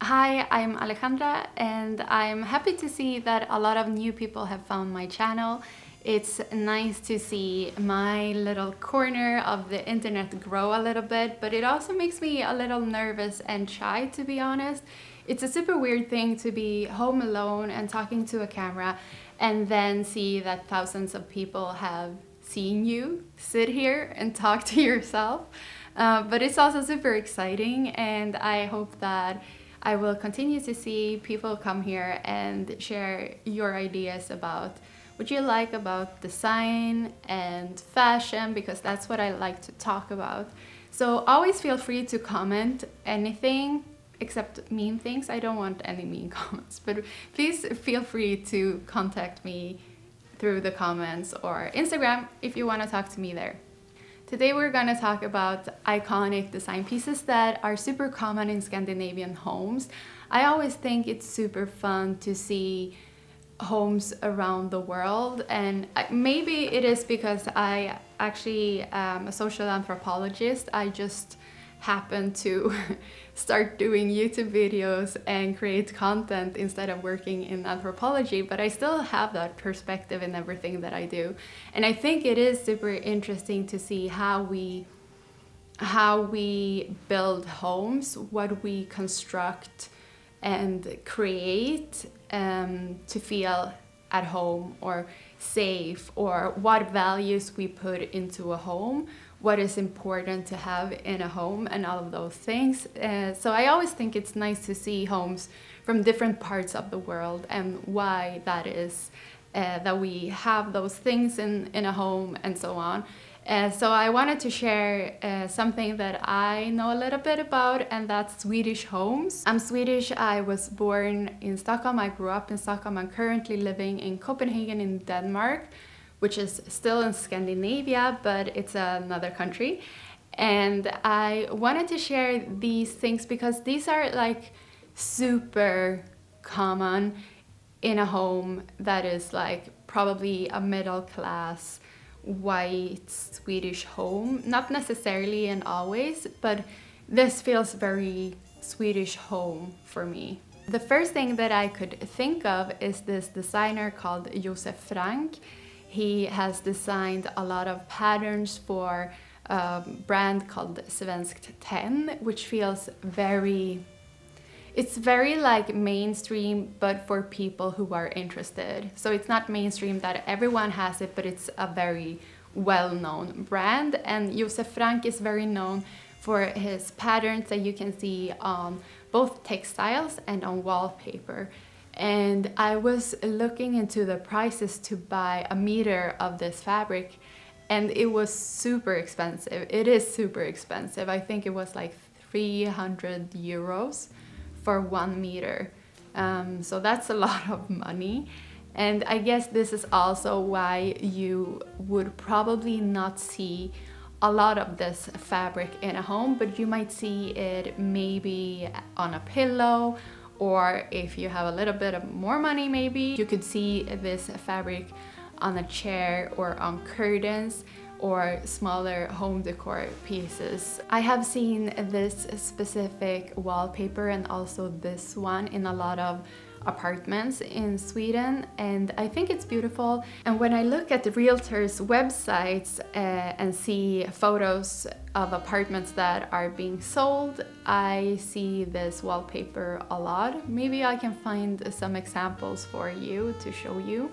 Hi, I'm Alejandra and I'm happy to see that a lot of new people have found my channel. It's nice to see my little corner of the internet grow a little bit, but it also makes me a little nervous and shy, to be honest. It's a super weird thing to be home alone and talking to a camera and then see that thousands of people have seen you sit here and talk to yourself. But it's also super exciting, and I hope that I will continue to see people come here and share your ideas about what you like about design and fashion, because that's what I like to talk about. So always feel free to comment anything except mean things. I don't want any mean comments, but please feel free to contact me through the comments or Instagram if you want to talk to me there. Today we're going to talk about iconic design pieces that are super common in Scandinavian homes. I always think it's super fun to see homes around the world, and maybe it is because I actually am a social anthropologist. I just happen to start doing YouTube videos and create content instead of working in anthropology, but I still have that perspective in everything that I do. And I think it is super interesting to see how we build homes, what we construct and create to feel at home or safe, or what values we put into a home, what is important to have in a home, and all of those things. So I always think it's nice to see homes from different parts of the world and why that is, that we have those things in a home and so on. So I wanted to share something that I know a little bit about, and that's Swedish homes. I'm Swedish. I was born in Stockholm. I grew up in Stockholm. I'm currently living in Copenhagen in Denmark, which is still in Scandinavia, but it's another country. And I wanted to share these things because these are like super common in a home that is like probably a middle class white Swedish home. Not necessarily and always, but this feels very Swedish home for me. The first thing that I could think of is this designer called Josef Frank. He has designed a lot of patterns for a brand called Svenskt Tenn, which feels it's very like mainstream, but for people who are interested. So it's not mainstream that everyone has it, but it's a very well-known brand. And Josef Frank is very known for his patterns that you can see on both textiles and on wallpaper. And I was looking into the prices to buy a meter of this fabric, and it was super expensive. It is super expensive. I think it was like 300 euros for 1 meter. So that's a lot of money. And I guess this is also why you would probably not see a lot of this fabric in a home, but you might see it maybe on a pillow, or if you have a little bit of more money, maybe you could see this fabric on a chair or on curtains or smaller home decor pieces. I have seen this specific wallpaper and also this one in a lot of apartments in Sweden, and I think it's beautiful. And when I look at the realtors' websites and see photos of apartments that are being sold, I see this wallpaper a lot. Maybe I can find some examples for you to show you.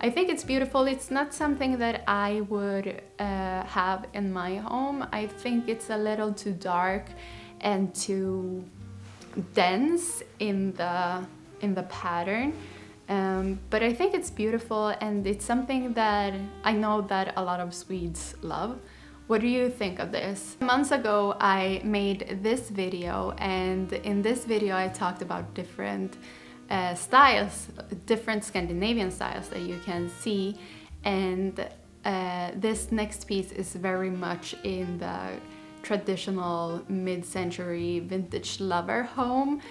I think it's beautiful. It's not something that I would have in my home. I think it's a little too dark and too dense in the pattern, but I think it's beautiful, and it's something that I know that a lot of Swedes love. What do you think of this? Months ago I made this video, and in this video I talked about different styles, different Scandinavian styles that you can see, and this next piece is very much in the traditional mid-century vintage lover home.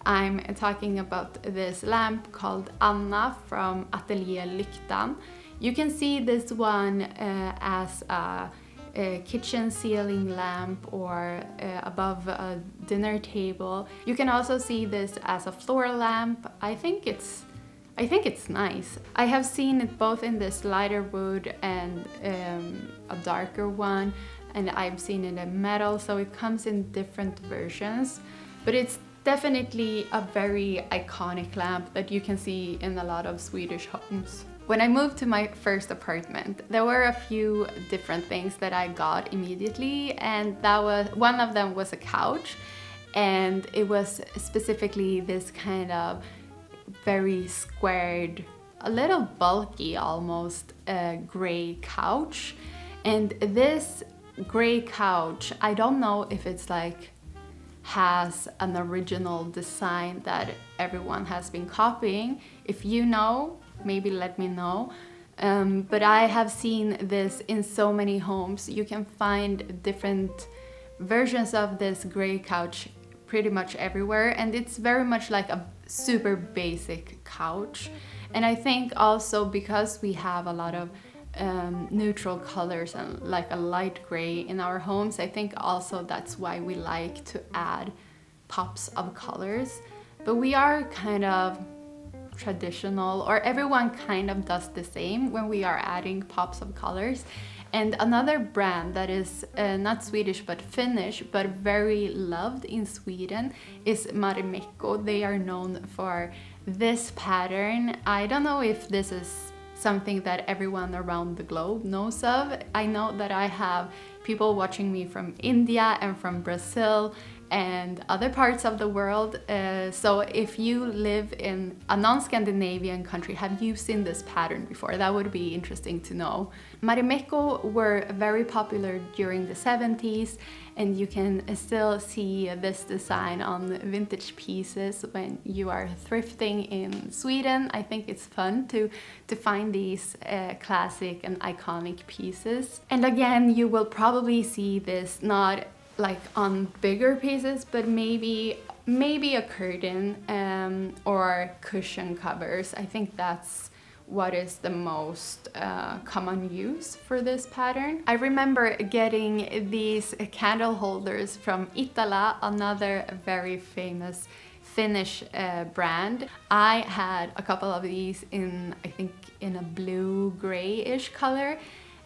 I'm talking about this lamp called Anna from Ateljé Lyktan. You can see this one as a kitchen ceiling lamp or above a dinner table. You can also see this as a floor lamp. I think it's nice. I have seen it both in this lighter wood and a darker one, and I've seen it in metal, so it comes in different versions. But it's definitely a very iconic lamp that you can see in a lot of Swedish homes. When I moved to my first apartment, there were a few different things that I got immediately, and one of them was a couch, and it was specifically this kind of very squared, a little bulky almost, gray couch. And this gray couch, I don't know if it's like has an original design that everyone has been copying. If you know, maybe let me know. But I have seen this in so many homes. You can find different versions of this gray couch pretty much everywhere, and it's very much like a super basic couch. And I think also because we have a lot of neutral colors and like a light gray in our homes, I think also that's why we like to add pops of colors. But we are kind of traditional, or everyone kind of does the same when we are adding pops of colors. And another brand that is not Swedish but Finnish, but very loved in Sweden, is Marimekko. They are known for this pattern. I don't know if this is something that everyone around the globe knows of. I know that I have people watching me from India and from Brazil and other parts of the world. So if you live in a non-Scandinavian country, have you seen this pattern before? That would be interesting to know. Marimekko were very popular during the 70s, and you can still see this design on vintage pieces when you are thrifting in Sweden. I think it's fun to find these classic and iconic pieces. And again, you will probably see this not like on bigger pieces, but maybe a curtain or cushion covers. I think that's what is the most common use for this pattern. I remember getting these candle holders from Iittala, another very famous Finnish brand. I had a couple of these I think in a blue grayish color.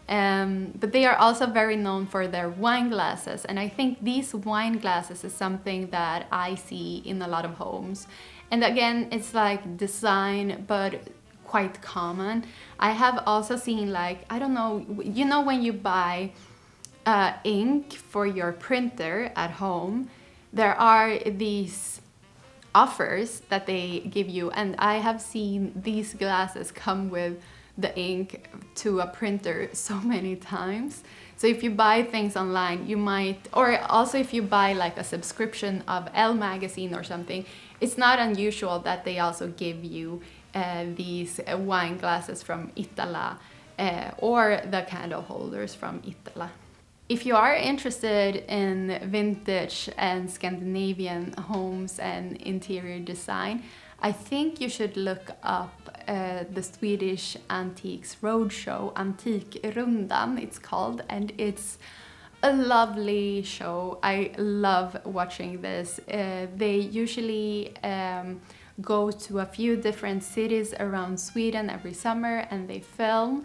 But they are also very known for their wine glasses, and I think these wine glasses is something that I see in a lot of homes. And again, it's like design, but quite common. I have also seen, like, I don't know, you know, when you buy ink for your printer at home, there are these offers that they give you, and I have seen these glasses come with the ink to a printer so many times. So if you buy things online, you might, or also if you buy like a subscription of Elle magazine or something, it's not unusual that they also give you these wine glasses from Itala or the candle holders from Iittala. If you are interested in vintage and Scandinavian homes and interior design, I think you should look up the Swedish Antiques Roadshow, Antikrundan it's called, and it's a lovely show. I love watching this. They usually go to a few different cities around Sweden every summer, and they film,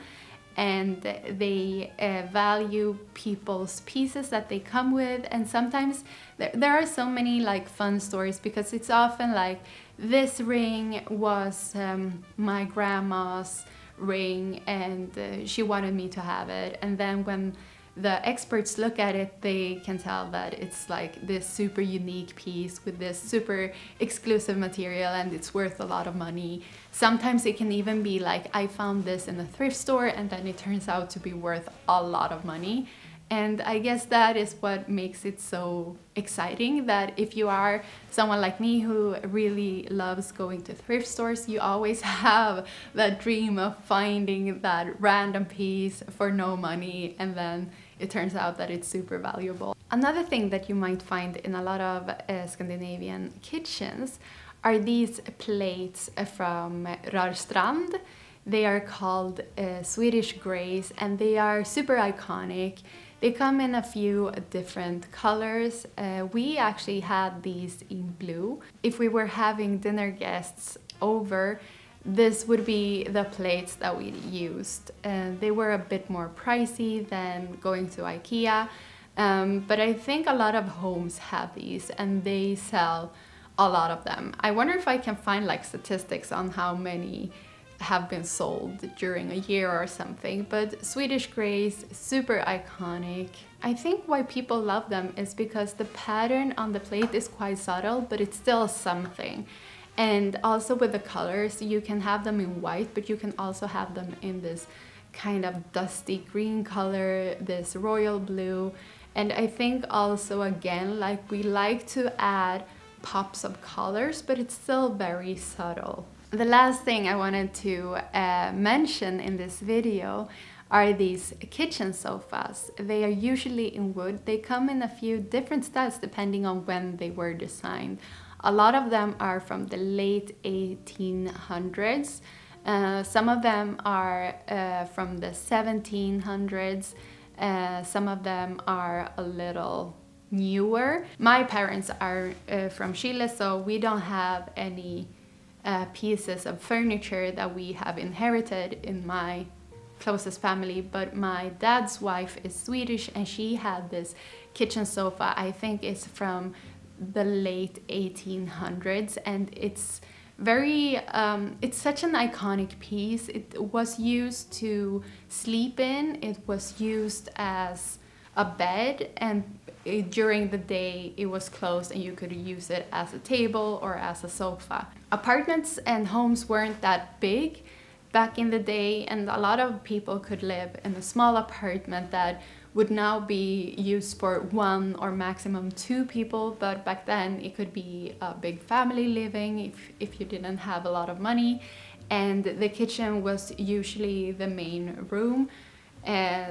and they value people's pieces that they come with. And sometimes there are so many like fun stories, because it's often like, this ring was my grandma's ring, and she wanted me to have it. And then when the experts look at it, they can tell that it's like this super unique piece with this super exclusive material, and it's worth a lot of money. Sometimes it can even be like, I found this in a thrift store, and then it turns out to be worth a lot of money. And I guess that is what makes it so exciting, that if you are someone like me who really loves going to thrift stores, you always have that dream of finding that random piece for no money, and then it turns out that it's super valuable. Another thing that you might find in a lot of Scandinavian kitchens are these plates from Rörstrand. They are called Swedish Greys, and they are super iconic. They come in a few different colors. We actually had these in blue. If we were having dinner guests over, this would be the plates that we used. They were a bit more pricey than going to IKEA, but I think a lot of homes have these and they sell a lot of them. I wonder if I can find like statistics on how many have been sold during a year or something, but Swedish grays, super iconic. I think why people love them is because the pattern on the plate is quite subtle, but it's still something. And also with the colors, you can have them in white, but you can also have them in this kind of dusty green color, this royal blue. And I think also, again, like we like to add pops of colors, but it's still very subtle. The last thing I wanted to mention in this video are these kitchen sofas. They are usually in wood. They come in a few different styles depending on when they were designed. A lot of them are from the late 1800s. Some of them are from the 1700s. Some of them are a little newer. My parents are from Chile, so we don't have any pieces of furniture that we have inherited in my closest family, but my dad's wife is Swedish and she had this kitchen sofa. I think it's from the late 1800s, and it's very it's such an iconic piece. It was used to sleep in, it was used as a bed, and during the day it was closed and you could use it as a table or as a sofa. Apartments and homes weren't that big back in the day, and a lot of people could live in a small apartment that would now be used for 1 or maximum 2 people, but back then it could be a big family living if you didn't have a lot of money, and the kitchen was usually the main room.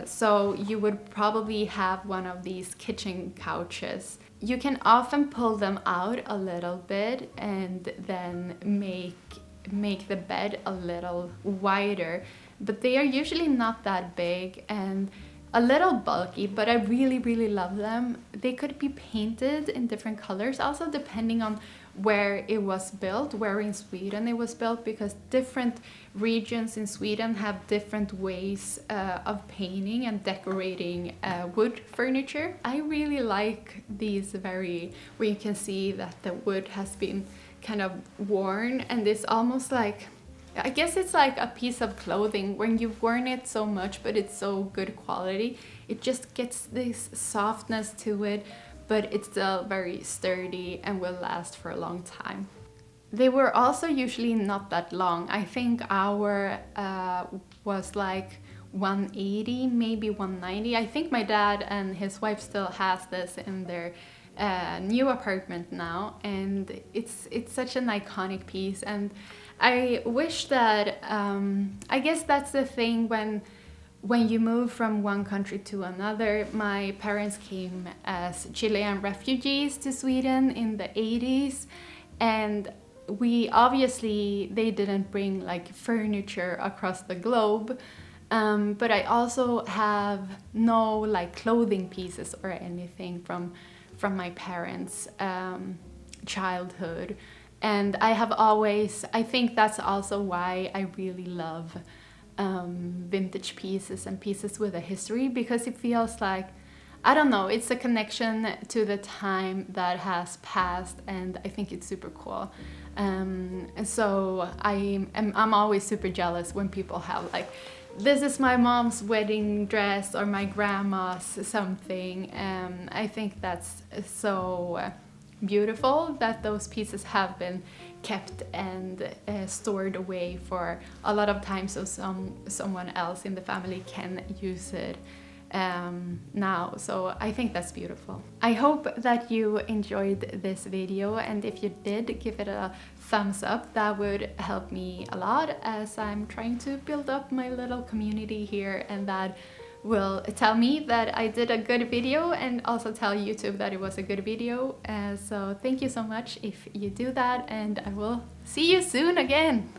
So you would probably have one of these kitchen couches. You can often pull them out a little bit and then make the bed a little wider, but they are usually not that big and a little bulky, but I really love them. They could be painted in different colors also depending on where it was built, where in Sweden it was built, because different regions in Sweden have different ways of painting and decorating wood furniture. I really like these where you can see that the wood has been kind of worn, and it's almost like, I guess it's like a piece of clothing. When you've worn it so much but it's so good quality, it just gets this softness to it, but it's still very sturdy and will last for a long time. They were also usually not that long. I think our was like 180, maybe 190. I think my dad and his wife still has this in their new apartment now, and it's such an iconic piece. And I wish that I guess that's the thing when you move from one country to another. My parents came as Chilean refugees to Sweden in the 80s, and they didn't bring like furniture across the globe, but I also have no like clothing pieces or anything from my parents' childhood. And I think that's also why I really love vintage pieces and pieces with a history, because it feels like, I don't know, it's a connection to the time that has passed, and I think it's super cool. And so I'm always super jealous when people have like, this is my mom's wedding dress or my grandma's something. I think that's so beautiful that those pieces have been kept and stored away for a lot of time, so someone else in the family can use it now. So I think that's beautiful. I hope that you enjoyed this video, and if you did, give it a thumbs up. That would help me a lot as I'm trying to build up my little community here, and that will tell me that I did a good video and also tell YouTube that it was a good video. So thank you so much if you do that, and I will see you soon again.